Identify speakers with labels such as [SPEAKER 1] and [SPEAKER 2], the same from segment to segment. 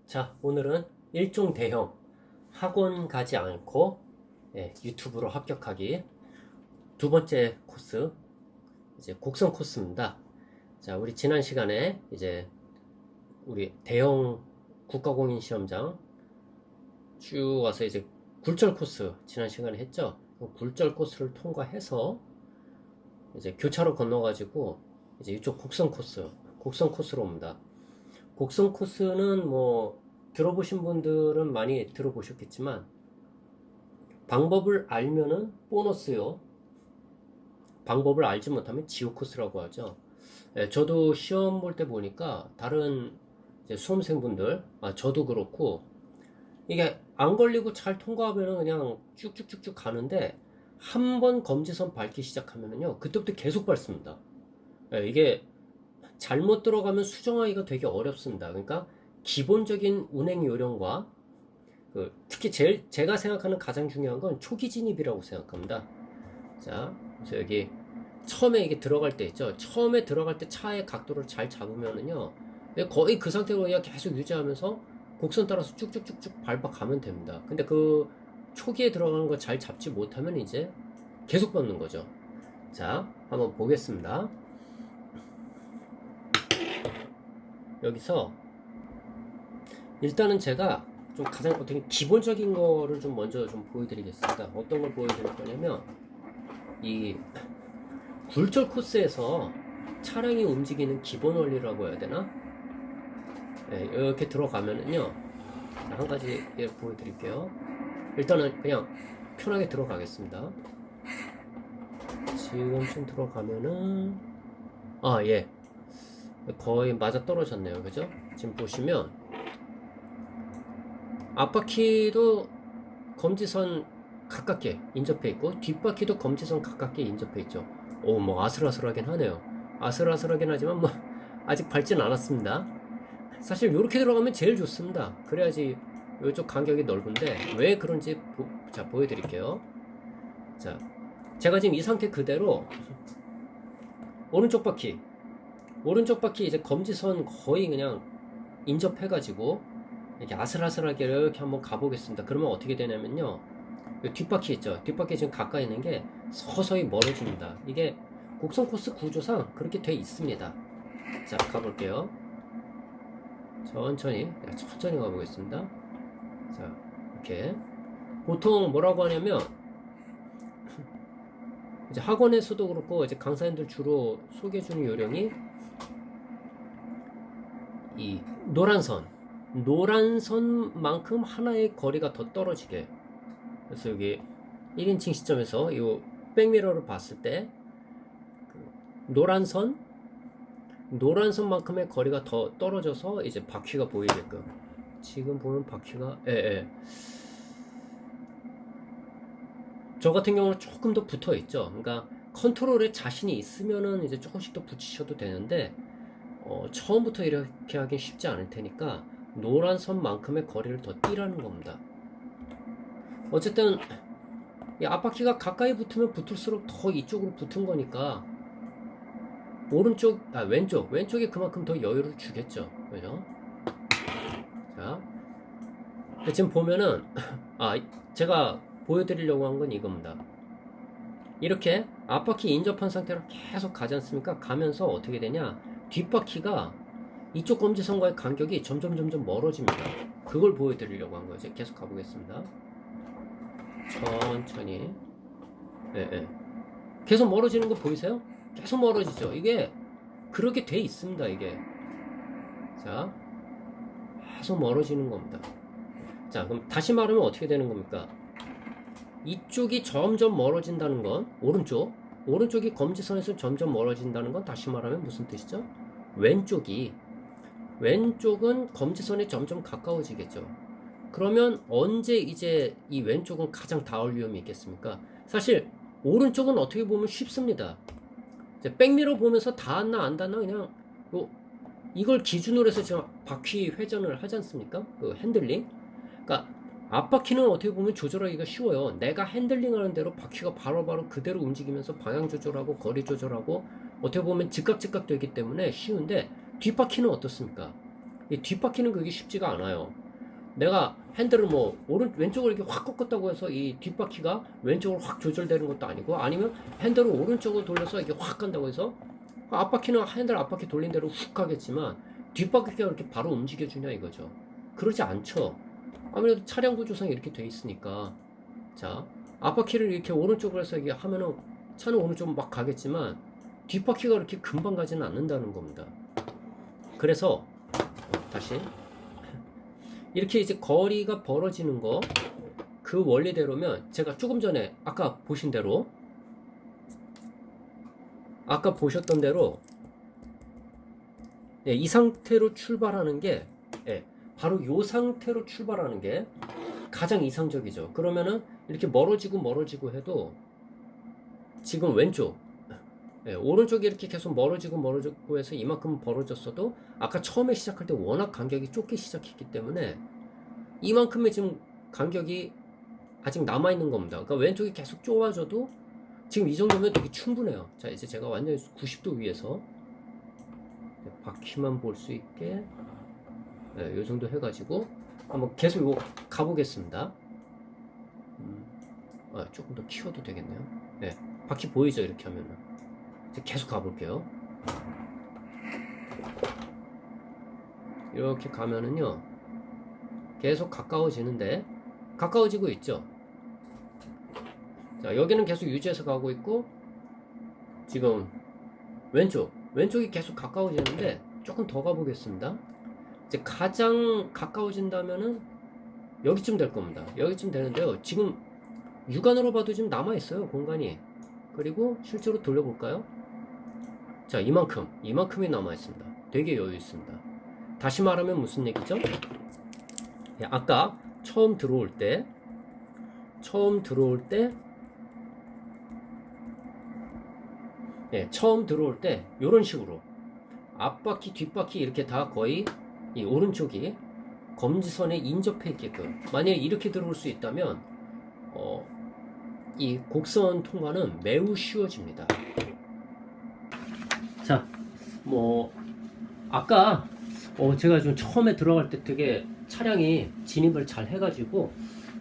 [SPEAKER 1] 자, 오늘은 일종 대형 학원 가지 않고 유튜브로 합격하기 두 번째 코스, 이제 곡선 코스입니다. 자, 우리 지난 시간에 이제 우리 대형 국가공인 시험장 쭉 와서 이제 굴절 코스 지난 시간에 했죠. 굴절 코스를 통과해서 이제 교차로 건너가지고 이제 이쪽 곡선 코스로 옵니다. 곡선 코스는 뭐 들어보신 분들은 많이 들어보셨겠지만 방법을 알면은 보너스요. 방법을 알지 못하면 지옥 코스라고 하죠. 저도 시험 볼 때 보니까 다른 이제 수험생분들, 저도 그렇고 이게 안 걸리고 잘 통과하면은 그냥 쭉쭉쭉쭉 가는데 한 번 검지선 밟기 시작하면은요 그때부터 계속 밟습니다. 이게 잘못 들어가면 수정하기가 되게 어렵습니다. 그러니까 기본적인 운행 요령과 특히 제가 생각하는 가장 중요한 건 초기 진입이라고 생각합니다. 자, 그래서 여기 처음에 이게 들어갈 때 있죠. 처음에 들어갈 때 차의 각도를 잘 잡으면은요, 거의 그 상태로 그냥 계속 유지하면서 곡선 따라서 쭉쭉쭉쭉 밟아가면 됩니다. 근데 그 초기에 들어가는 거 잘 잡지 못하면 이제 계속 밟는 거죠. 자, 한번 보겠습니다. 여기서 일단은 제가 좀 가장 어떻게 기본적인 거를 좀 먼저 좀 보여드리겠습니다. 어떤 걸 보여드릴 거냐면 이 굴절 코스에서 차량이 움직이는 기본 원리라고 해야 되나? 이렇게 들어가면은요, 한 가지 보여드릴게요. 일단은 그냥 편하게 들어가겠습니다. 지금쯤 들어가면은 예, 거의 맞아 떨어졌네요. 그죠? 지금 보시면 앞바퀴도 검지선 가깝게 인접해 있고 뒷바퀴도 검지선 가깝게 인접해 있죠. 뭐 아슬아슬하긴 하네요. 아슬아슬하긴 하지만 뭐 아직 밟진 않았습니다. 사실 이렇게 들어가면 제일 좋습니다. 그래야지 이쪽 간격이 넓은데 왜 그런지 자 보여드릴게요. 자, 제가 지금 이 상태 그대로 오른쪽 바퀴 이제 검지선 거의 그냥 인접해가지고 이렇게 아슬아슬하게 이렇게 한번 가보겠습니다. 그러면 어떻게 되냐면요, 뒷바퀴 있죠. 뒷바퀴 지금 가까이 있는 게 서서히 멀어집니다. 이게 곡선 코스 구조상 그렇게 돼 있습니다. 자, 가볼게요. 천천히 가보겠습니다. 자, 이렇게 보통 뭐라고 하냐면 이제 학원에서도 그렇고 이제 강사님들 주로 소개해주는 요령이 이 노란 선만큼 하나의 거리가 더 떨어지게. 그래서 여기 1인칭 시점에서 이 백미러를 봤을 때 노란 선만큼의 거리가 더 떨어져서 이제 바퀴가 보이게끔. 지금 보면 바퀴가 저 같은 경우는 조금 더 붙어 있죠. 그러니까 컨트롤에 자신이 있으면은 이제 조금씩 더 붙이셔도 되는데 처음부터 이렇게 하긴 쉽지 않을 테니까 노란 선만큼의 거리를 더 띄라는 겁니다. 어쨌든 이 앞바퀴가 가까이 붙으면 붙을수록 더 이쪽으로 붙은 거니까 왼쪽에 그만큼 더 여유를 주겠죠. 그죠? 자, 지금 보면은 제가 보여드리려고 한 건 이겁니다. 이렇게 앞바퀴 인접한 상태로 계속 가지 않습니까? 가면서 어떻게 되냐, 뒷바퀴가 이쪽 검지선과의 간격이 점점 멀어집니다. 그걸 보여드리려고 한 거죠. 계속 가보겠습니다. 천천히. 계속 멀어지는 거 보이세요? 계속 멀어지죠. 이게 그렇게 돼 있습니다. 이게. 자, 계속 멀어지는 겁니다. 자, 그럼 다시 말하면 어떻게 되는 겁니까? 이쪽이 점점 멀어진다는 건 오른쪽이 검지선에서 점점 멀어진다는 건 다시 말하면 무슨 뜻이죠? 왼쪽은 검지선에 점점 가까워지겠죠. 그러면 언제 이제 이 왼쪽은 가장 닿을 위험이 있겠습니까? 사실 오른쪽은 어떻게 보면 쉽습니다. 이제 백미러 보면서 닿았나 안 닿았나 그냥 이걸 기준으로 해서 지금 바퀴 회전을 하지 않습니까? 그 핸들링. 그러니까 앞바퀴는 어떻게 보면 조절하기가 쉬워요. 내가 핸들링하는 대로 바퀴가 바로바로 그대로 움직이면서 방향 조절하고 거리 조절하고 어떻게 보면 즉각 되기 때문에 쉬운데, 뒷바퀴는 어떻습니까? 이 뒷바퀴는 그게 쉽지가 않아요. 내가 핸들을 뭐 왼쪽으로 이렇게 확 꺾었다고 해서 이 뒷바퀴가 왼쪽으로 확 조절되는 것도 아니고, 아니면 핸들을 오른쪽으로 돌려서 이게 확 간다고 해서 앞바퀴는 핸들 앞바퀴 돌린 대로 훅 가겠지만 뒷바퀴가 이렇게 바로 움직여주냐 이거죠. 그러지 않죠. 아무래도 차량 구조상이 이렇게 돼 있으니까. 자, 앞바퀴를 이렇게 오른쪽으로 해서 이게 하면은 차는 오른쪽으로 막 가겠지만 뒷바퀴가 그렇게 금방 가지는 않는다는 겁니다. 그래서 다시 이렇게 이제 거리가 벌어지는 거, 그 원리대로면 제가 조금 전에 아까 보셨던 대로 이 상태로 출발하는 게, 바로 이 상태로 출발하는 게 가장 이상적이죠. 그러면은 이렇게 멀어지고 해도 지금 왼쪽, 오른쪽이 이렇게 계속 멀어지고 해서 이만큼 벌어졌어도 아까 처음에 시작할 때 워낙 간격이 좁게 시작했기 때문에 이만큼의 지금 간격이 아직 남아있는 겁니다. 그러니까 왼쪽이 계속 좁아져도 지금 이 정도면 되게 충분해요. 자, 이제 제가 완전히 90도 위에서 바퀴만 볼 수 있게 이 정도 해가지고 한번 계속 이거 가보겠습니다. 조금 더 키워도 되겠네요. 바퀴 보이죠? 이렇게 하면은. 이제 계속 가볼게요. 이렇게 가면은요, 계속 가까워지고 있죠. 자, 여기는 계속 유지해서 가고 있고, 지금 왼쪽이 계속 가까워지는데 조금 더 가보겠습니다. 이제 가장 가까워진다면은 여기쯤 될 겁니다. 여기쯤 되는데요, 지금 육안으로 봐도 지금 남아있어요, 공간이. 그리고 실제로 돌려볼까요? 자, 이만큼이 남아있습니다. 되게 여유 있습니다. 다시 말하면 무슨 얘기죠? 아까 처음 들어올 때 이런 식으로 앞바퀴 뒷바퀴 이렇게 다 거의 이 오른쪽이 검지선에 인접해 있게끔, 만약에 이렇게 들어올 수 있다면 이 곡선 통과는 매우 쉬워집니다. 자, 뭐 아까 제가 좀 처음에 들어갈 때 되게 차량이 진입을 잘 해가지고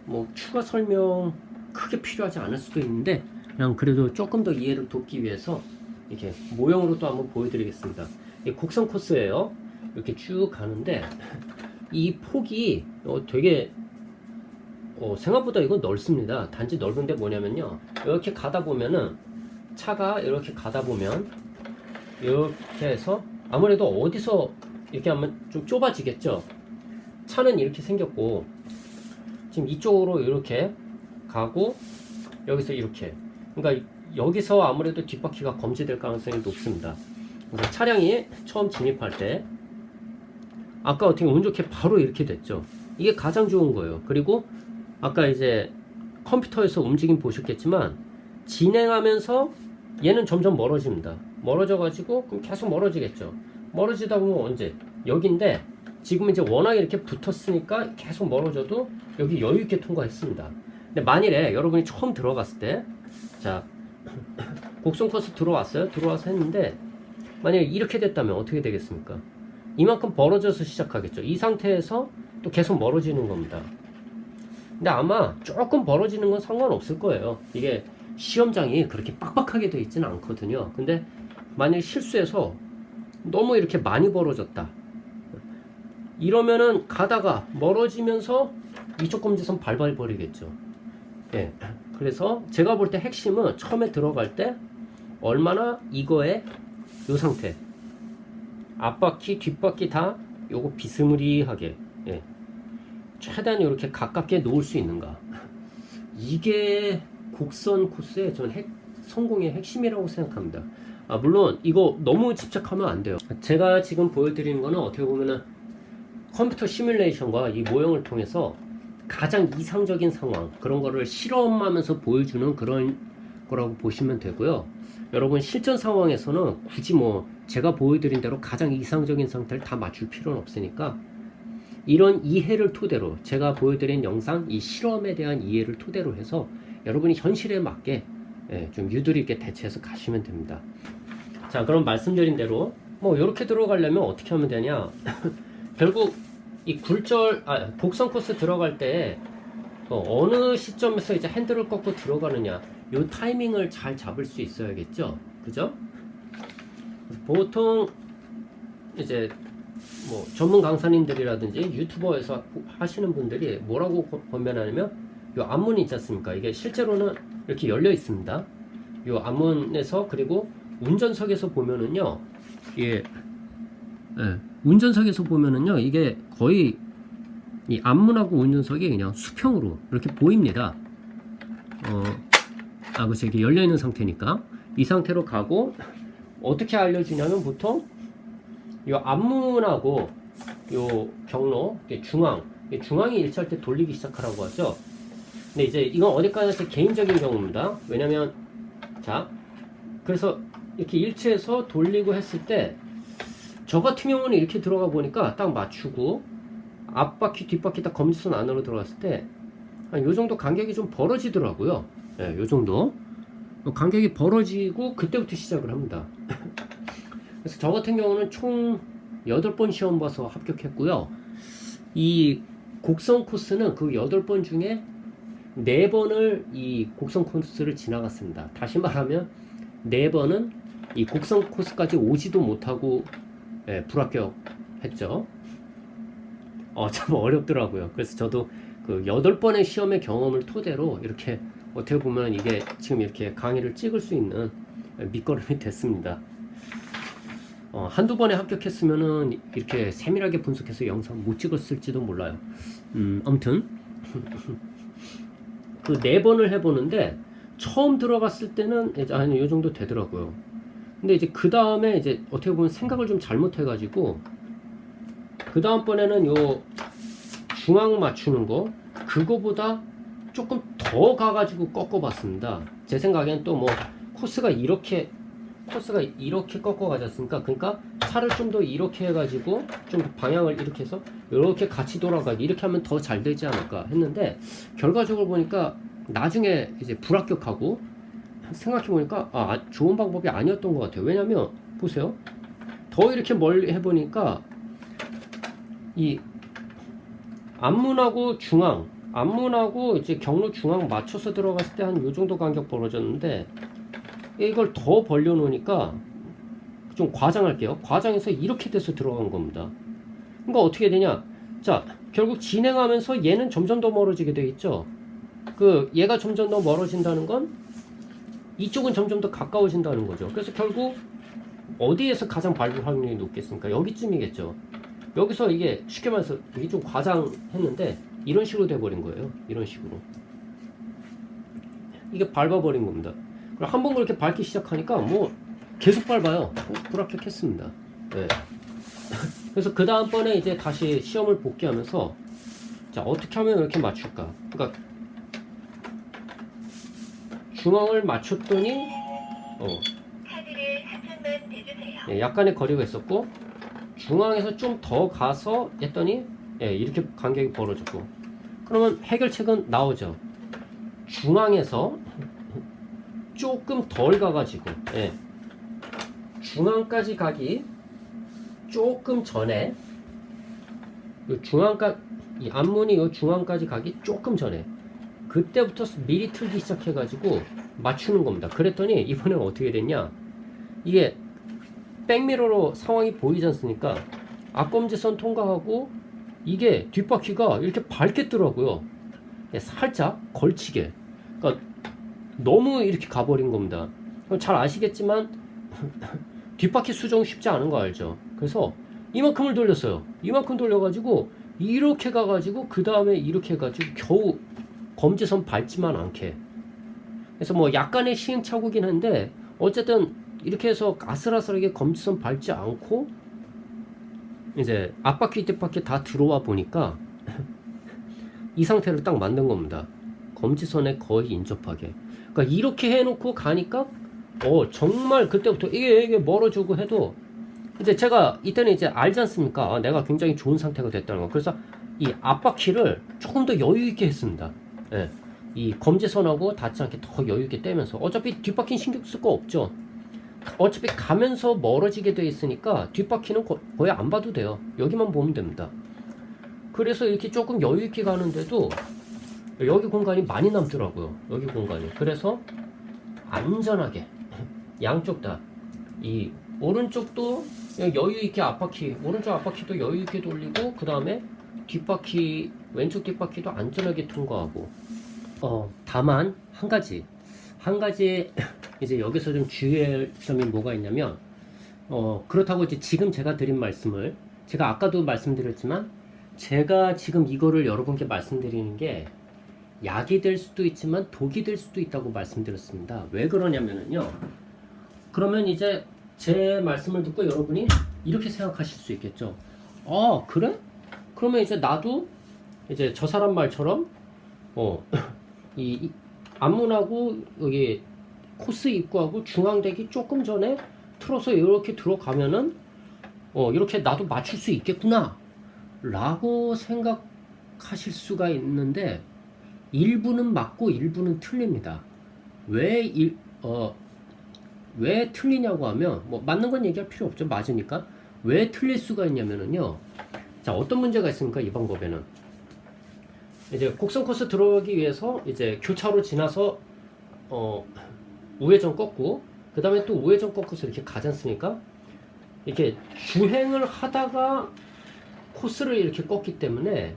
[SPEAKER 1] 뭐 추가 설명 크게 필요하지 않을 수도 있는데, 그냥 그래도 조금 더 이해를 돕기 위해서 이렇게 모형으로 또 한번 보여드리겠습니다. 이 곡선 코스예요. 이렇게 쭉 가는데 이 폭이 되게 생각보다 이건 넓습니다. 단지 넓은데 뭐냐면요, 이렇게 가다 보면은 차가 이렇게 가다 보면 이렇게 해서 아무래도 어디서 이렇게 하면 좀 좁아지겠죠. 차는 이렇게 생겼고 지금 이쪽으로 이렇게 가고 여기서 이렇게, 그러니까 여기서 아무래도 뒷바퀴가 검지될 가능성이 높습니다. 그래서 차량이 처음 진입할 때 아까 어떻게 운 좋게 바로 이렇게 됐죠. 이게 가장 좋은 거예요. 그리고 아까 이제 컴퓨터에서 움직임 보셨겠지만 진행하면서 얘는 점점 멀어집니다. 멀어져 가지고 그럼 계속 멀어지겠죠. 멀어지다 보면 언제? 여기인데 지금 이제 워낙 이렇게 붙었으니까 계속 멀어져도 여기 여유 있게 통과했습니다. 근데 만일에 여러분이 처음 들어갔을 때, 자, 곡선 코스 들어와서 했는데 만약에 이렇게 됐다면 어떻게 되겠습니까? 이만큼 벌어져서 시작하겠죠. 이 상태에서 또 계속 멀어지는 겁니다. 근데 아마 조금 벌어지는 건 상관없을 거예요. 이게 시험장이 그렇게 빡빡하게 되어 있지는 않거든요. 근데 만약 실수해서 너무 이렇게 많이 벌어졌다, 이러면은 가다가 멀어지면서 이쪽 검지선 밟아버리겠죠. 그래서 제가 볼 때 핵심은 처음에 들어갈 때 얼마나 이거에 요 상태, 앞바퀴 뒷바퀴 다 요거 비스무리하게 최대한 이렇게 가깝게 놓을 수 있는가, 이게 곡선 코스의 저는 성공의 핵심이라고 생각합니다. 물론 이거 너무 집착하면 안 돼요. 제가 지금 보여드리는 거는 어떻게 보면은 컴퓨터 시뮬레이션과 이 모형을 통해서 가장 이상적인 상황, 그런 거를 실험하면서 보여주는 그런 거라고 보시면 되고요. 여러분 실전 상황에서는 굳이 뭐 제가 보여드린 대로 가장 이상적인 상태를 다 맞출 필요는 없으니까 이런 이해를 토대로, 제가 보여드린 영상 이 실험에 대한 이해를 토대로 해서 여러분이 현실에 맞게 좀 유도리 있게 대처해서 가시면 됩니다. 자, 그럼 말씀드린 대로 뭐 이렇게 들어가려면 어떻게 하면 되냐 결국 이 곡선 코스 들어갈 때 어느 시점에서 이제 핸들을 꺾고 들어가느냐, 요 타이밍을 잘 잡을 수 있어야겠죠, 그죠? 보통 이제 뭐 전문 강사님들이라든지 유튜버에서 하시는 분들이 뭐라고 권면하냐면, 요 앞문이 있지 않습니까? 이게 실제로는 이렇게 열려 있습니다. 요 앞문에서, 그리고 운전석에서 보면은요, 예, 운전석에서 보면은요, 이게 거의 이 앞문하고 운전석이 그냥 수평으로 이렇게 보입니다. 그렇죠. 이게 열려 있는 상태니까 이 상태로 가고, 어떻게 알려주냐면, 보통 요 앞문하고 요 경로, 중앙이 일치할 때 돌리기 시작하라고 하죠. 근데 이제 이건 어디까지나 제 개인적인 경우입니다. 왜냐면, 자, 그래서 이렇게 일치해서 돌리고 했을 때, 저 같은 경우는 이렇게 들어가 보니까 딱 맞추고, 앞바퀴 뒷바퀴 딱 검지선 안으로 들어갔을 때 한 요 정도 간격이 좀 벌어지더라고요. 요 정도 간격이 벌어지고 그때부터 시작을 합니다. 그래서 저 같은 경우는 총 8번 시험 봐서 합격했고요. 이 곡선 코스는 그 8번 중에 4번을 이 곡선 코스를 지나갔습니다. 다시 말하면 4번은 이 곡선 코스까지 오지도 못하고 불합격했죠. 참 어렵더라고요. 그래서 저도 그 8번의 시험의 경험을 토대로 이렇게 어떻게 보면 이게 지금 이렇게 강의를 찍을 수 있는 밑거름이 됐습니다. 한두 번에 합격했으면은 이렇게 세밀하게 분석해서 영상 못 찍었을지도 몰라요. 아무튼 그 4번을 해보는데, 처음 들어갔을 때는 한 요 정도 되더라고요. 근데 이제 그 다음에 이제 어떻게 보면 생각을 좀 잘못해가지고, 그 다음번에는 요 중앙 맞추는 거, 그거보다 조금 더 가가지고 꺾어봤습니다. 제 생각엔 또 뭐 코스가 이렇게 꺾어가지 않습니까? 그러니까 차를 좀 더 이렇게 해가지고 좀 방향을 이렇게 해서 이렇게 같이 돌아가기, 이렇게 하면 더 잘 되지 않을까 했는데, 결과적으로 보니까 나중에 이제 불합격하고 생각해보니까 좋은 방법이 아니었던 것 같아요. 왜냐면 보세요, 더 이렇게 멀리 해보니까 이 앞문하고 이제 경로 중앙 맞춰서 들어갔을 때 한 요 정도 간격 벌어졌는데, 이걸 더 벌려 놓으니까, 좀 과장할게요. 과장해서 이렇게 돼서 들어간 겁니다. 그러니까 어떻게 되냐? 자, 결국 진행하면서 얘는 점점 더 멀어지게 돼 있죠. 얘가 점점 더 멀어진다는 건 이쪽은 점점 더 가까워진다는 거죠. 그래서 결국 어디에서 가장 밟을 확률이 높겠습니까? 여기쯤이겠죠. 여기서 이게 쉽게 말해서 이게 좀 과장했는데 이런 식으로 돼버린 거예요. 이런 식으로 이게 밟아버린 겁니다. 그럼 한번 그렇게 밟기 시작하니까 뭐 계속 밟아요. 불합격했습니다. 네. 그래서 그 다음번에 이제 다시 시험을 복귀하면서, 자, 어떻게 하면 이렇게 맞출까? 그러니까 중앙을 맞췄더니
[SPEAKER 2] 카드를 한 장만 대주세요.
[SPEAKER 1] 약간의 거리가 있었고, 중앙에서 좀 더 가서 했더니 이렇게 간격이 벌어졌고, 그러면 해결책은 나오죠. 중앙에서 조금 덜 가가지고 중앙까지 가기 조금 전에, 이 앞문이 요 중앙까지 가기 조금 전에, 그때부터 미리 틀기 시작해가지고 맞추는 겁니다. 그랬더니 이번엔 어떻게 됐냐, 이게 백미러로 상황이 보이지 않습니까? 앞검지선 통과하고 이게 뒷바퀴가 이렇게 밟겠더라고요. 살짝 걸치게. 그러니까 너무 이렇게 가버린 겁니다. 잘 아시겠지만 뒷바퀴 수정 쉽지 않은 거 알죠? 그래서 이만큼을 돌렸어요. 이만큼 돌려가지고 이렇게 가가지고 그 다음에 이렇게 해가지고 겨우 검지선 밟지만 않게. 그래서 뭐 약간의 시행착오긴 한데 어쨌든 이렇게 해서 아슬아슬하게 검지선 밟지 않고 이제 앞바퀴 뒷바퀴 다 들어와 보니까 이 상태를 딱 만든 겁니다. 검지선에 거의 인접하게. 그러니까 이렇게 해놓고 가니까 정말 그때부터 이게 멀어지고 해도 이제 제가 이때는 이제 알지 않습니까? 내가 굉장히 좋은 상태가 됐다는 거. 그래서 이 앞바퀴를 조금 더 여유 있게 했습니다. 이 검지선하고 닿지 않게 더 여유 있게 떼면서, 어차피 뒷바퀴는 신경 쓸 거 없죠. 어차피 가면서 멀어지게 돼 있으니까 뒷바퀴는 거의 안 봐도 돼요. 여기만 보면 됩니다. 그래서 이렇게 조금 여유 있게 가는데도 여기 공간이 많이 남더라고요. 여기 공간이. 그래서 안전하게 양쪽 다 이 오른쪽도 여유 있게 앞바퀴, 오른쪽 앞바퀴도 여유 있게 돌리고, 그 다음에 뒷바퀴, 왼쪽 뒷바퀴도 안전하게 통과하고. 다만 한 가지 이제 여기서 좀 주의할 점이 뭐가 있냐면, 그렇다고 이제 지금 제가 드린 말씀을, 제가 아까도 말씀드렸지만, 제가 지금 이거를 여러분께 말씀드리는 게 약이 될 수도 있지만 독이 될 수도 있다고 말씀드렸습니다. 왜 그러냐면요. 그러면 이제 제 말씀을 듣고 여러분이 이렇게 생각하실 수 있겠죠. 그래? 그러면 이제 나도 이제 저 사람 말처럼 이 앞문하고 여기 코스 입구하고 중앙대기 조금 전에 틀어서 이렇게 들어가면은 이렇게 나도 맞출 수 있겠구나 라고 생각하실 수가 있는데, 일부는 맞고 일부는 틀립니다. 왜 틀리냐고 하면, 뭐 맞는 건 얘기할 필요 없죠. 맞으니까. 왜 틀릴 수가 있냐면은요. 자, 어떤 문제가 있습니까? 이 방법에는 이제 곡선 코스 들어가기 위해서 이제 교차로 지나서 우회전 꺾고, 그 다음에 또 우회전 꺾어서 이렇게 가지 않습니까? 이렇게 주행을 하다가 코스를 이렇게 꺾기 때문에,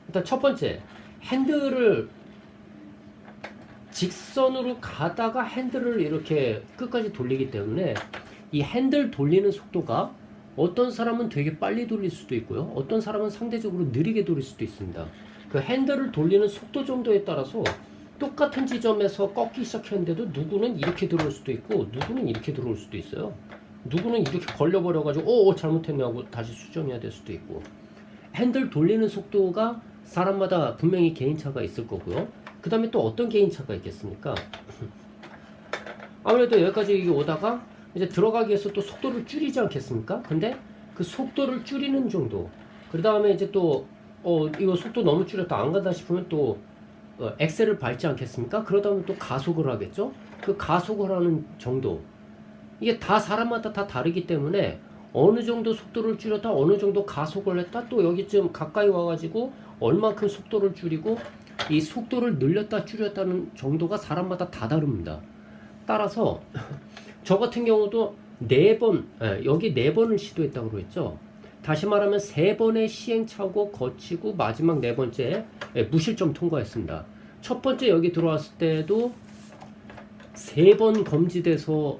[SPEAKER 1] 일단 첫 번째, 핸들을 직선으로 가다가 핸들을 이렇게 끝까지 돌리기 때문에 이 핸들 돌리는 속도가 어떤 사람은 되게 빨리 돌릴 수도 있고요. 어떤 사람은 상대적으로 느리게 돌릴 수도 있습니다. 그 핸들을 돌리는 속도 정도에 따라서 똑같은 지점에서 꺾기 시작했는데도 누구는 이렇게 들어올 수도 있고 누구는 이렇게 들어올 수도 있어요. 누구는 이렇게 걸려버려가지고 잘못했냐고 다시 수정해야 될 수도 있고, 핸들 돌리는 속도가 사람마다 분명히 개인차가 있을 거고요. 그 다음에 또 어떤 개인차가 있겠습니까? 아무래도 여기까지 오다가 이제 들어가기 위해서 또 속도를 줄이지 않겠습니까? 근데 그 속도를 줄이는 정도, 그 다음에 이제 또 이거 속도 너무 줄였다 안 간다 싶으면 또 엑셀을 밟지 않겠습니까? 그러다 보면 또 가속을 하겠죠? 그 가속을 하는 정도, 이게 다 사람마다 다 다르기 때문에 어느 정도 속도를 줄였다, 어느 정도 가속을 했다, 또 여기쯤 가까이 와가지고 얼만큼 속도를 줄이고, 이 속도를 늘렸다 줄였다는 정도가 사람마다 다 다릅니다. 따라서 저 같은 경우도 4번, 여기 4번을 시도했다고 했죠. 다시 말하면 3번의 시행착오 거치고 마지막 4번째 무실점 통과했습니다. 첫 번째 여기 들어왔을 때도 3번 검지돼서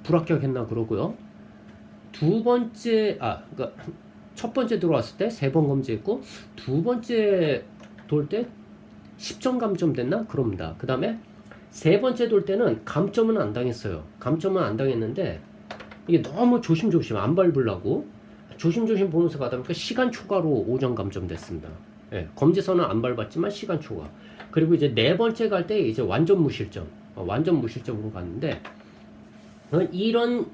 [SPEAKER 1] 불합격했나 그러고요. 두 번째, 그러니까 첫 번째 들어왔을 때 3번 검지했고, 두 번째 돌 때 10점 감점 됐나? 그럽니다. 그 다음에 세 번째 돌 때는 감점은 안 당했어요. 감점은 안 당했는데, 이게 너무 조심조심 안 밟으려고 조심조심 보면서 가다 보니까 시간 초과로 5점 감점 됐습니다. 검지선은 안 밟았지만 시간 초과. 그리고 이제 네 번째 갈 때 이제 완전 무실점, 완전 무실점으로 갔는데, 이런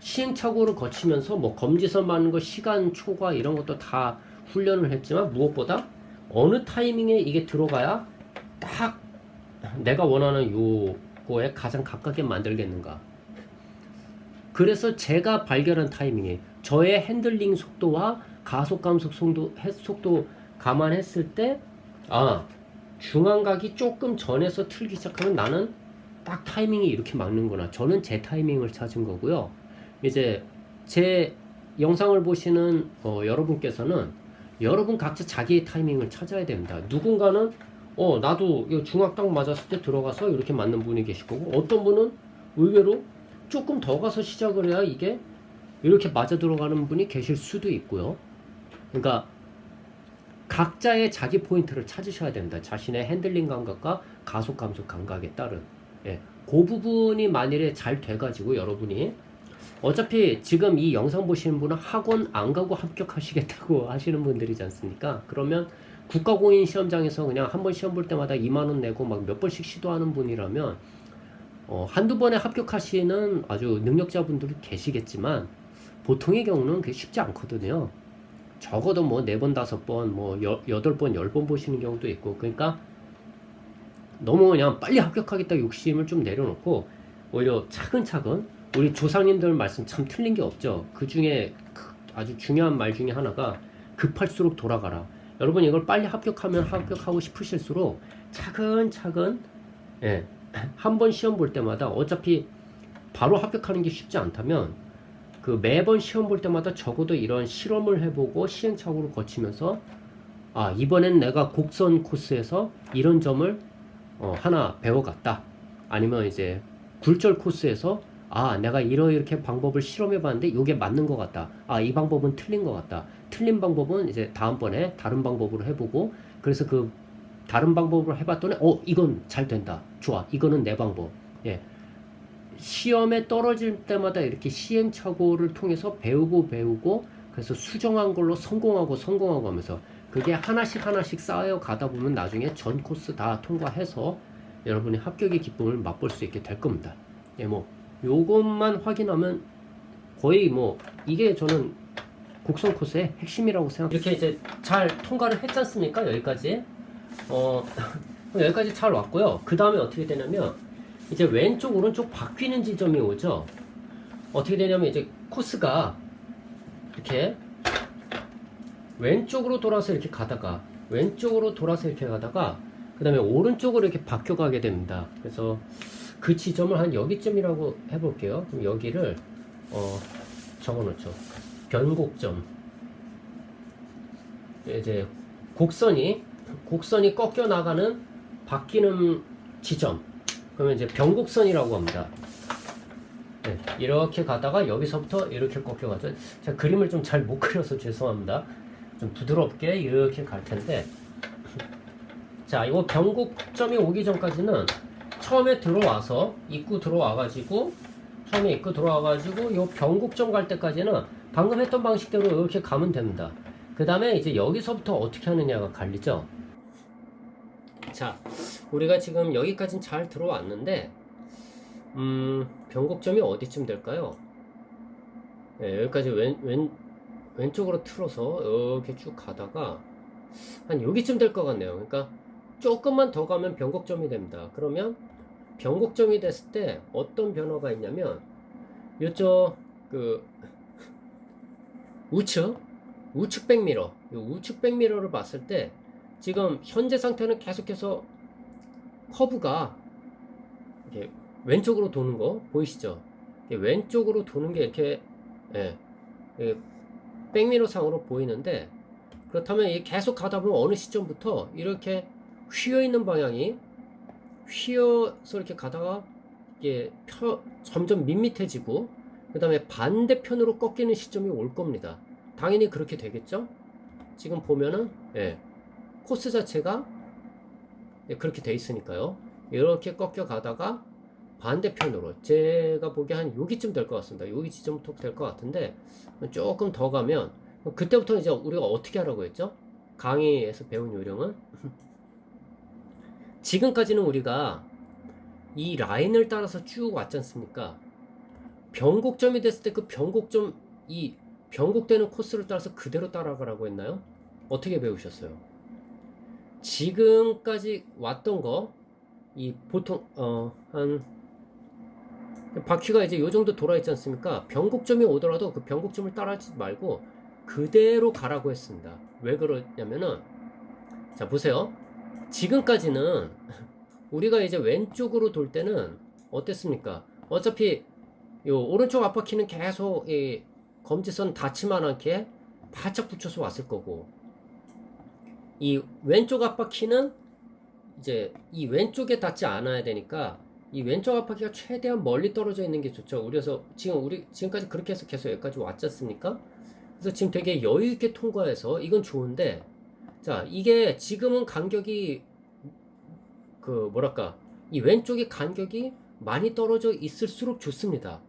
[SPEAKER 1] 시행착오를 거치면서 뭐 검지선 맞는 거, 시간 초과 이런 것도 다 훈련을 했지만, 무엇보다 어느 타이밍에 이게 들어가야 딱 내가 원하는 요거에 가장 가깝게 만들겠는가. 그래서 제가 발견한 타이밍에 저의 핸들링 속도와 가속 감속 속도 감안했을 때, 중앙각이 조금 전에서 틀기 시작하면 나는 딱 타이밍이 이렇게 맞는구나. 저는 제 타이밍을 찾은 거고요. 이제 제 영상을 보시는 여러분께서는 여러분 각자 자기의 타이밍을 찾아야 됩니다. 누군가는 나도 중앙 딱 맞았을 때 들어가서 이렇게 맞는 분이 계실 거고, 어떤 분은 의외로 조금 더 가서 시작을 해야 이게 이렇게 맞아 들어가는 분이 계실 수도 있고요. 그러니까 각자의 자기 포인트를 찾으셔야 됩니다. 자신의 핸들링 감각과 가속 감속 감각에 따른. 그 부분이 만일에 잘 돼가지고 여러분이, 어차피 지금 이 영상 보시는 분은 학원 안 가고 합격하시겠다고 하시는 분들이지 않습니까? 그러면 국가공인 시험장에서 그냥 한 번 시험 볼 때마다 2만원 내고 막 몇 번씩 시도하는 분이라면 한두 번에 합격하시는 아주 능력자분들이 계시겠지만, 보통의 경우는 그게 쉽지 않거든요. 적어도 뭐 4번, 5번, 뭐 8번, 10번 보시는 경우도 있고. 그러니까 너무 그냥 빨리 합격하겠다 욕심을 좀 내려놓고 오히려 차근차근 우리 조상님들 말씀 참 틀린 게 없죠. 그 중에 아주 중요한 말 중에 하나가 급할수록 돌아가라. 여러분 이걸 빨리 합격하고 싶으실수록 차근차근, 예, 한 번 시험 볼 때마다 어차피 바로 합격하는 게 쉽지 않다면 그 매번 시험 볼 때마다 적어도 이런 실험을 해보고 시행착오를 거치면서 아, 이번엔 내가 곡선 코스에서 이런 점을 하나 배워갔다. 아니면 이제 굴절 코스에서 아, 내가 이렇게 방법을 실험해봤는데 이게 맞는 것 같다. 아, 이 방법은 틀린 것 같다. 틀린 방법은 이제 다음번에 다른 방법으로 해보고, 그래서 그 다른 방법으로 해봤더니 이건 잘 된다. 좋아. 이거는 내 방법. 예. 시험에 떨어질 때마다 이렇게 시행착오를 통해서 배우고 그래서 수정한 걸로 성공하고 하면서 그게 하나씩 쌓여 가다 보면 나중에 전 코스 다 통과해서 여러분이 합격의 기쁨을 맛볼 수 있게 될 겁니다. 예, 뭐 요것만 확인하면 거의 뭐 이게 저는 곡선 코스의 핵심이라고 생각합니다. 이렇게 이제 잘 통과를 했지 않습니까? 여기까지. 여기까지 잘 왔고요. 그 다음에 어떻게 되냐면 이제 왼쪽 오른쪽 바뀌는 지점이 오죠. 어떻게 되냐면 이제 코스가 이렇게 왼쪽으로 돌아서 이렇게 가다가 그 다음에 오른쪽으로 이렇게 바뀌어가게 됩니다. 그래서 그 지점을 한 여기쯤이라고 해볼게요. 그럼 여기를 적어놓죠. 변곡점. 이제 곡선이 꺾여 나가는 바뀌는 지점. 그러면 이제 변곡선이라고 합니다. 네, 이렇게 가다가 여기서부터 이렇게 꺾여가죠. 제가 그림을 좀 잘 못 그려서 죄송합니다. 좀 부드럽게 이렇게 갈 텐데, 자, 이거 변곡점이 오기 전까지는 처음에 들어와서 입구 들어와가지고 요 변곡점 갈 때까지는 방금 했던 방식대로 이렇게 가면 됩니다. 그 다음에 이제 여기서부터 어떻게 하느냐가 갈리죠. 자, 우리가 지금 여기까지는 잘 들어왔는데 변곡점이 어디쯤 될까요? 네, 여기까지 왼쪽으로 틀어서 이렇게 쭉 가다가 한 여기쯤 될 것 같네요. 그러니까 조금만 더 가면 변곡점이 됩니다. 그러면 변곡점이 됐을 때 어떤 변화가 있냐면 요쪽 그 우측 백미러, 이 우측 백미러를 봤을 때 지금 현재 상태는 계속해서 커브가 이렇게 왼쪽으로 도는 거 보이시죠? 왼쪽으로 도는 게 이렇게, 예, 백미러 상으로 보이는데, 그렇다면 이게 계속 가다 보면 어느 시점부터 이렇게 휘어 있는 방향이 휘어서 이렇게 가다가 이게 점점 밋밋해지고 그 다음에 반대편으로 꺾이는 시점이 올 겁니다. 당연히 그렇게 되겠죠? 지금 보면은, 예, 코스 자체가 그렇게 돼 있으니까요. 이렇게 꺾여 가다가 반대편으로 제가 보기에 한 여기쯤 될 것 같습니다. 여기 지점부터 될 것 같은데 조금 더 가면 그때부터 이제 우리가 어떻게 하라고 했죠? 강의에서 배운 요령은 지금까지는 우리가 이 라인을 따라서 쭉 왔지 않습니까? 변곡점이 됐을 때 그 변곡점, 이 변곡되는 코스를 따라서 그대로 따라가라고 했나요? 어떻게 배우셨어요? 지금까지 왔던 거, 이 보통 한 바퀴가 이제 요 정도 돌아 있지 않습니까? 변곡점이 오더라도 그 변곡점을 따라하지 말고 그대로 가라고 했습니다. 왜 그러냐면은, 자 보세요. 지금까지는 우리가 이제 왼쪽으로 돌 때는 어땠습니까? 어차피 요 오른쪽 앞바퀴는 계속 이 검지선 닿지만 않게 바짝 붙여서 왔을 거고, 이 왼쪽 앞바퀴는 이제 이 왼쪽에 닿지 않아야 되니까 이 왼쪽 앞바퀴가 최대한 멀리 떨어져 있는 게 좋죠. 그래서 지금까지 그렇게 해서 계속 여기까지 왔지 않습니까? 그래서 지금 되게 여유 있게 통과해서 이건 좋은데, 자 이게 지금은 간격이 이 왼쪽에 간격이 많이 떨어져 있을수록 좋습니다.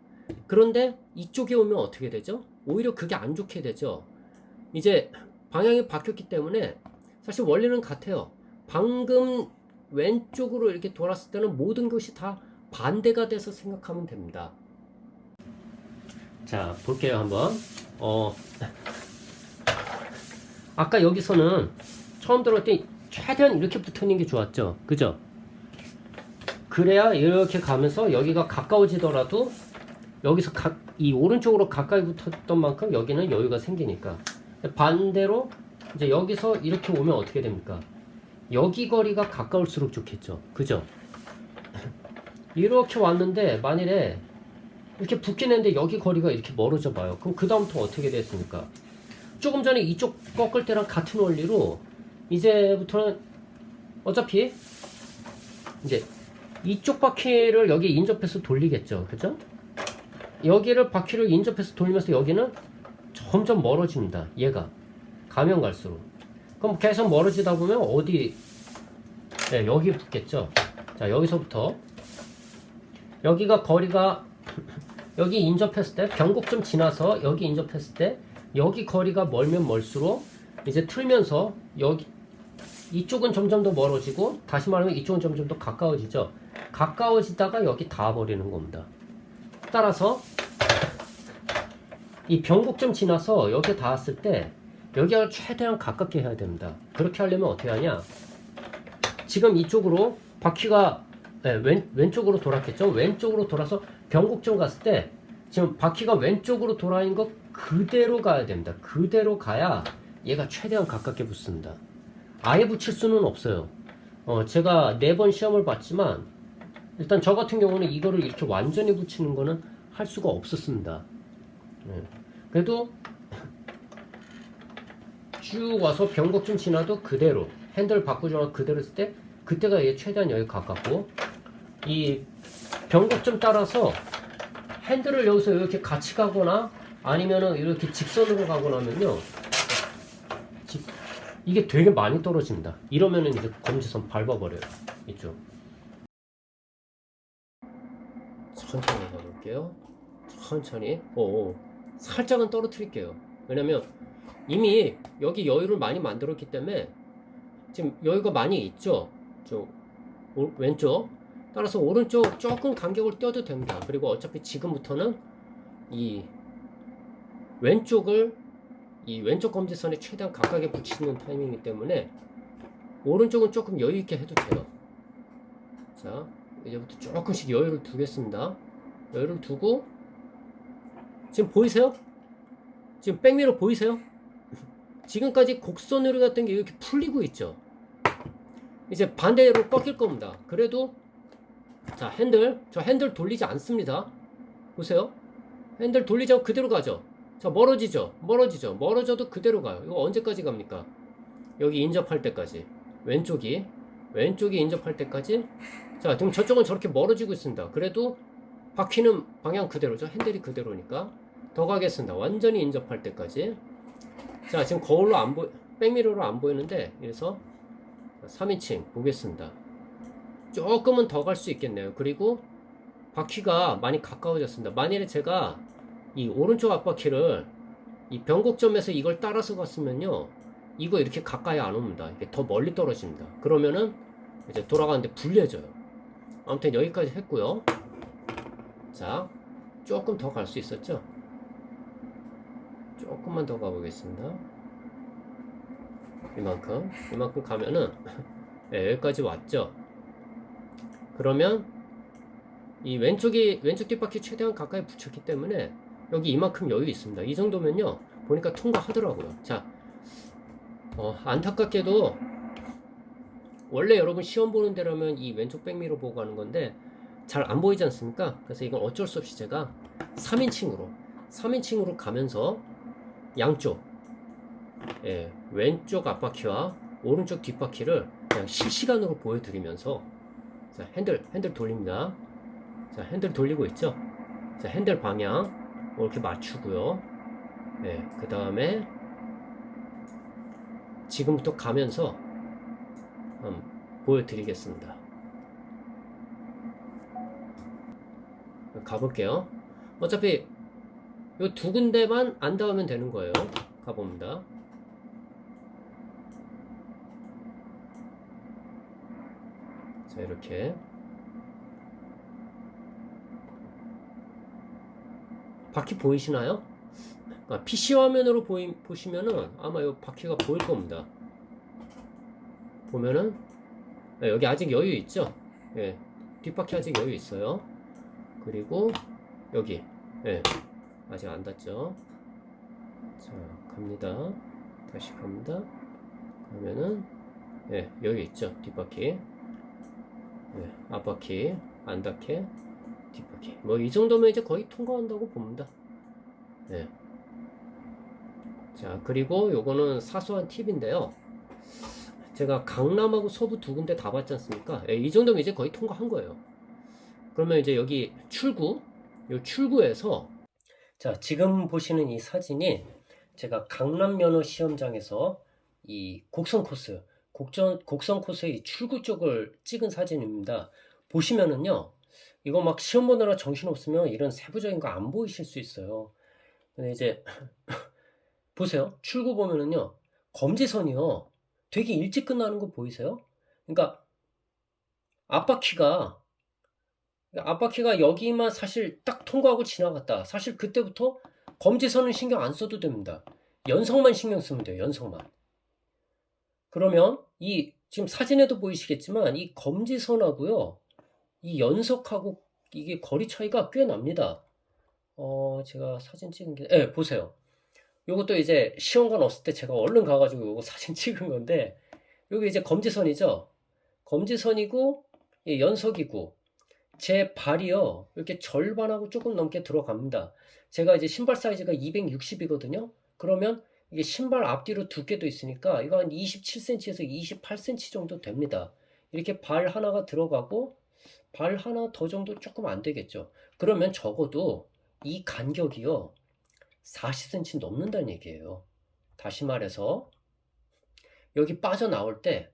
[SPEAKER 1] 그런데 이쪽에 오면 어떻게 되죠? 오히려 그게 안 좋게 되죠. 이제 방향이 바뀌었기 때문에 사실 원리는 같아요. 방금 왼쪽으로 이렇게 돌았을 때는 모든 것이 다 반대가 돼서 생각하면 됩니다. 자, 볼게요 한번. 아까 여기서는 처음 들어올 때 최대한 이렇게 붙어있는 게 좋았죠, 그죠? 그래야 이렇게 가면서 여기가 가까워지더라도 여기서 이 오른쪽으로 가까이 붙었던 만큼 여기는 여유가 생기니까. 반대로 이제 여기서 이렇게 오면 어떻게 됩니까? 여기 거리가 가까울수록 좋겠죠. 그죠? 이렇게 왔는데 만일에 이렇게 붙긴 했는데 여기 거리가 이렇게 멀어져 봐요. 그럼 그 다음부터 어떻게 됐습니까? 조금 전에 이쪽 꺾을 때랑 같은 원리로 이제부터는 어차피 이제 이쪽 바퀴를 여기 인접해서 돌리겠죠. 그죠? 여기를 바퀴를 인접해서 돌리면서 여기는 점점 멀어집니다. 얘가 가면 갈수록. 그럼 계속 멀어지다 보면 어디? 네, 여기 붙겠죠. 자, 여기서부터 여기가 거리가 여기 인접했을 때 변곡점 지나서 여기 인접했을 때 여기 거리가 멀면 멀수록 이제 틀면서 여기 이쪽은 점점 더 멀어지고 다시 말하면 이쪽은 점점 더 가까워지죠. 가까워지다가 여기 닿아버리는 겁니다. 따라서 이 변곡점 지나서 여기에 닿았을 때 여기가 최대한 가깝게 해야 됩니다. 그렇게 하려면 어떻게 하냐? 지금 이쪽으로 바퀴가 왼쪽으로 돌았겠죠? 왼쪽으로 돌아서 변곡점 갔을 때 지금 바퀴가 왼쪽으로 돌아있는 거 그대로 가야 됩니다. 그대로 가야 얘가 최대한 가깝게 붙습니다. 아예 붙일 수는 없어요. 제가 4번 시험을 봤지만 일단 저 같은 경우는 이거를 이렇게 완전히 붙이는 거는 할 수가 없었습니다. 그래도 쭉 와서 변곡점 지나도 그대로 핸들 바꾸거나 그대로 했을 때 그때가 얘 최대한 여기 가깝고 이 변곡점 따라서 핸들을 여기서 이렇게 같이 가거나 아니면은 이렇게 직선으로 가거나 하면요 이게 되게 많이 떨어집니다. 이러면은 이제 검지선 밟아버려요. 이쪽 천천히 가볼게요. 천천히 살짝은 떨어뜨릴게요. 왜냐면 이미 여기 여유를 많이 만들었기 때문에 지금 여유가 많이 있죠. 왼쪽 따라서 오른쪽 조금 간격을 떼도 됩니다. 그리고 어차피 지금부터는 이 왼쪽을 이 왼쪽 검지선에 최대한 가깝게 붙이는 타이밍이기 때문에 오른쪽은 조금 여유 있게 해도 돼요. 자, 이제부터 조금씩 여유를 두겠습니다. 여유를 두고 지금 보이세요? 지금 백미러 보이세요? 지금까지 곡선으로 갔던 게 이렇게 풀리고 있죠. 이제 반대로 꺾일 겁니다. 그래도 자, 저 핸들 돌리지 않습니다. 보세요. 핸들 돌리지 않고 그대로 가죠. 자, 멀어져도 그대로 가요. 이거 언제까지 갑니까? 여기 인접할 때까지. 왼쪽이 인접할 때까지. 자, 지금 저쪽은 저렇게 멀어지고 있습니다. 그래도 바퀴는 방향 그대로죠. 핸들이 그대로니까. 더 가겠습니다. 완전히 인접할 때까지. 자, 지금 거울로 백미러로 안 보이는데, 그래서 3인칭 보겠습니다. 조금은 더 갈 수 있겠네요. 그리고 바퀴가 많이 가까워졌습니다. 만일에 제가 이 오른쪽 앞바퀴를 이 변곡점에서 이걸 따라서 갔으면요, 이거 이렇게 가까이 안 옵니다. 이게 더 멀리 떨어집니다. 그러면은 이제 돌아가는데 불리해져요. 아무튼 여기까지 했고요. 자, 조금 더 갈 수 있었죠? 조금만 더 가보겠습니다. 이만큼 가면은 네, 여기까지 왔죠. 그러면 이 왼쪽 뒷바퀴 최대한 가까이 붙였기 때문에 여기 이만큼 여유 있습니다. 이 정도면요 보니까 통과하더라고요. 자, 안타깝게도 원래 여러분 시험 보는 데라면 이 왼쪽 백미러 보고 가는 건데 잘 안 보이지 않습니까? 그래서 이건 어쩔 수 없이 제가 3인칭으로 가면서 양쪽 왼쪽 앞바퀴와 오른쪽 뒷바퀴를 그냥 실시간으로 보여드리면서 자, 핸들 돌립니다. 자, 핸들 돌리고 있죠? 자, 핸들 방향 이렇게 맞추고요. 그 다음에 지금부터 가면서 보여드리겠습니다. 가볼게요. 어차피 이 두 군데만 안 닿으면 되는 거예요. 가봅니다. 자, 이렇게 바퀴 보이시나요? PC 화면으로 보시면은 아마 이 바퀴가 보일 겁니다. 보면은 여기 아직 여유 있죠? 뒷바퀴 아직 여유 있어요. 그리고 여기 예, 아직 안 닿죠. 자, 갑니다. 다시 갑니다. 그러면은 예, 여기 있죠. 뒷바퀴. 예, 앞바퀴 안 닿게 뒷바퀴. 뭐 이 정도면 이제 거의 통과한다고 봅니다. 예. 자, 그리고 요거는 사소한 팁인데요. 제가 강남하고 서부 두 군데 다 봤지 않습니까? 예, 이 정도면 이제 거의 통과한 거예요. 그러면 이제 여기 출구, 요 출구에서 자, 지금 보시는 이 사진이 제가 강남 면허 시험장에서 이 곡선 코스, 곡선 코스의 출구 쪽을 찍은 사진입니다. 보시면은요, 이거 막 시험 보느라 정신없으면 이런 세부적인 거 안 보이실 수 있어요. 근데 이제 보세요. 출구 보면은요, 검지선이요, 되게 일찍 끝나는 거 보이세요? 그러니까 앞바퀴가 여기만 사실 딱 통과하고 지나갔다. 사실 그때부터 검지선은 신경 안 써도 됩니다. 연석만 신경 쓰면 돼요. 연석만. 그러면 이 지금 사진에도 보이시겠지만 이 검지선하고요, 이 연석하고 이게 거리 차이가 꽤 납니다. 제가 사진 찍은 게, 네, 보세요. 요것도 이제 시험관 없을 때 제가 얼른 가가지고 요거 사진 찍은 건데, 여기 이제 검지선이죠. 검지선이고 이 연석이고 제 발이요, 이렇게 절반하고 조금 넘게 들어갑니다. 제가 이제 신발 사이즈가 260이거든요. 그러면 이게 신발 앞뒤로 두께도 있으니까 이거 한 27cm에서 28cm 정도 됩니다. 이렇게 발 하나가 들어가고 발 하나 더 정도 조금 안 되겠죠. 그러면 적어도 이 간격이요, 40cm 넘는다는 얘기예요. 다시 말해서 여기 빠져나올 때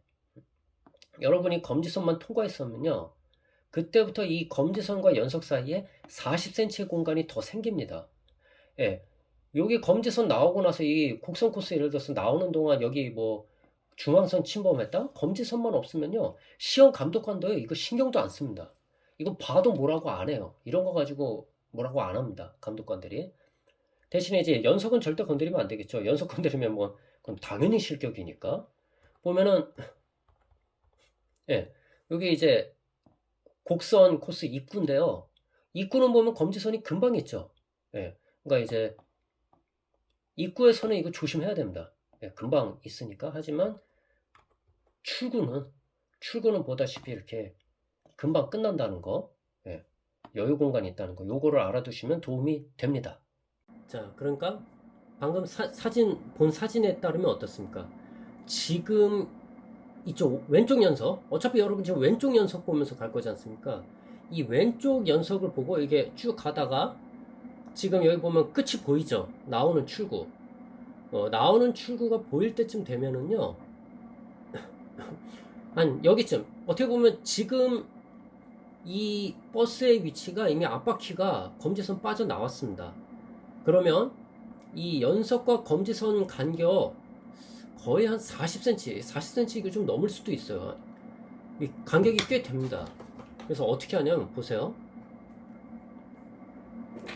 [SPEAKER 1] 여러분이 검지선만 통과했으면요, 그때부터 이 검지선과 연석 사이에 40cm의 공간이 더 생깁니다. 예. 여기 검지선 나오고 나서 이 곡선 코스 예를 들어서 나오는 동안 여기 뭐 중앙선 침범했다? 검지선만 없으면요, 시험 감독관도요, 이거 신경도 안 씁니다. 이거 봐도 뭐라고 안 해요. 이런 거 가지고 뭐라고 안 합니다. 감독관들이. 대신에 이제 연석은 절대 건드리면 안 되겠죠. 연석 건드리면 뭐, 그럼 당연히 실격이니까. 보면은, 예. 여기 이제 곡선 코스 입구인데요. 입구는 보면 검지선이 금방 있죠. 예. 그러니까 이제 입구에서는 이거 조심해야 됩니다. 예, 금방 있으니까. 하지만 출구는 보다시피 이렇게 금방 끝난다는 거, 예, 여유 공간이 있다는 거, 요거를 알아두시면 도움이 됩니다. 자, 그러니까 방금 본 사진에 따르면 어떻습니까? 지금 이쪽 왼쪽 연석, 어차피 여러분 지금 왼쪽 연석 보면서 갈 거지 않습니까? 이 왼쪽 연석을 보고 이게 쭉 가다가 지금 여기 보면 끝이 보이죠? 나오는 출구. 나오는 출구가 보일 때쯤 되면은요, 한 여기쯤, 어떻게 보면 지금 이 버스의 위치가 이미 앞바퀴가 검지선 빠져나왔습니다. 그러면 이 연석과 검지선 간격 거의 한 40cm 이거 좀 넘을 수도 있어요. 이 간격이 꽤 됩니다. 그래서 어떻게 하냐면 보세요.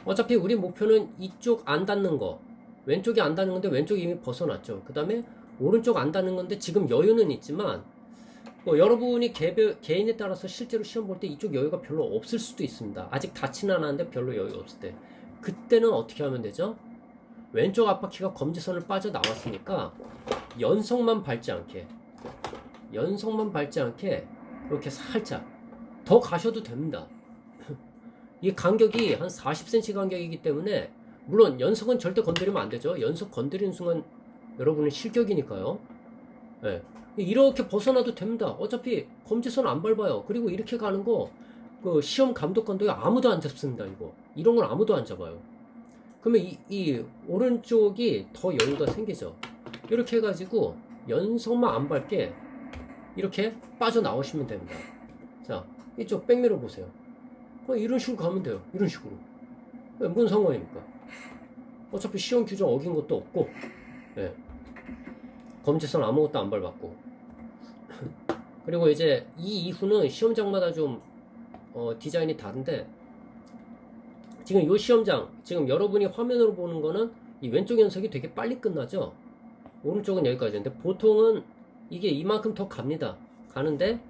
[SPEAKER 1] 어차피 우리 목표는 이쪽 안 닿는 거, 왼쪽이 안 닿는 건데 왼쪽이 이미 벗어났죠. 그 다음에 오른쪽 안 닿는 건데 지금 여유는 있지만 뭐 여러분이 개인에 따라서 실제로 시험 볼 때 이쪽 여유가 별로 없을 수도 있습니다. 아직 닿지는 않았는데 별로 여유 없을 때, 그때는 어떻게 하면 되죠? 왼쪽 앞바퀴가 검지선을 빠져나왔으니까 연석만 밟지 않게 이렇게 살짝 더 가셔도 됩니다. 이 간격이 한 40cm 간격이기 때문에, 물론 연석은 절대 건드리면 안 되죠. 연석 건드리는 순간 여러분은 실격이니까요. 네. 이렇게 벗어나도 됩니다. 어차피 검지선 안 밟아요. 그리고 이렇게 가는 거, 그 시험 감독관도 아무도 안 잡습니다. 이런 건 아무도 안 잡아요. 그러면 이 오른쪽이 더 여유가 생기죠. 이렇게 해가지고 연석만 안 밟게 이렇게 빠져나오시면 됩니다. 자, 이쪽 백미러 보세요. 이런 식으로 가면 돼요. 이런 식으로. 뭔 상관입니까? 어차피 시험 규정 어긴 것도 없고, 예. 검지선 아무것도 안 밟았고. 그리고 이제 이 이후는 시험장마다 좀 디자인이 다른데, 지금 이 시험장, 지금 여러분이 화면으로 보는 거는 이 왼쪽 연석이 되게 빨리 끝나죠. 오른쪽은 여기까지인데 보통은 이게 이만큼 더 갑니다. 가는데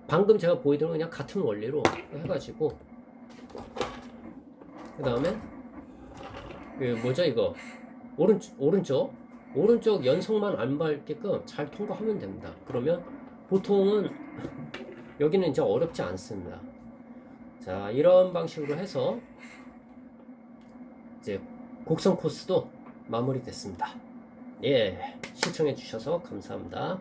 [SPEAKER 1] 방금 제가 보여드린 건 그냥 같은 원리로 해가지고, 그 다음에 그 뭐죠 이거 오른쪽 연속만 안 밟게끔 잘 통과하면 됩니다. 그러면 보통은 여기는 이제 어렵지 않습니다. 자, 이런 방식으로 해서 이제 곡선 코스도 마무리됐습니다. 예, 시청해 주셔서 감사합니다.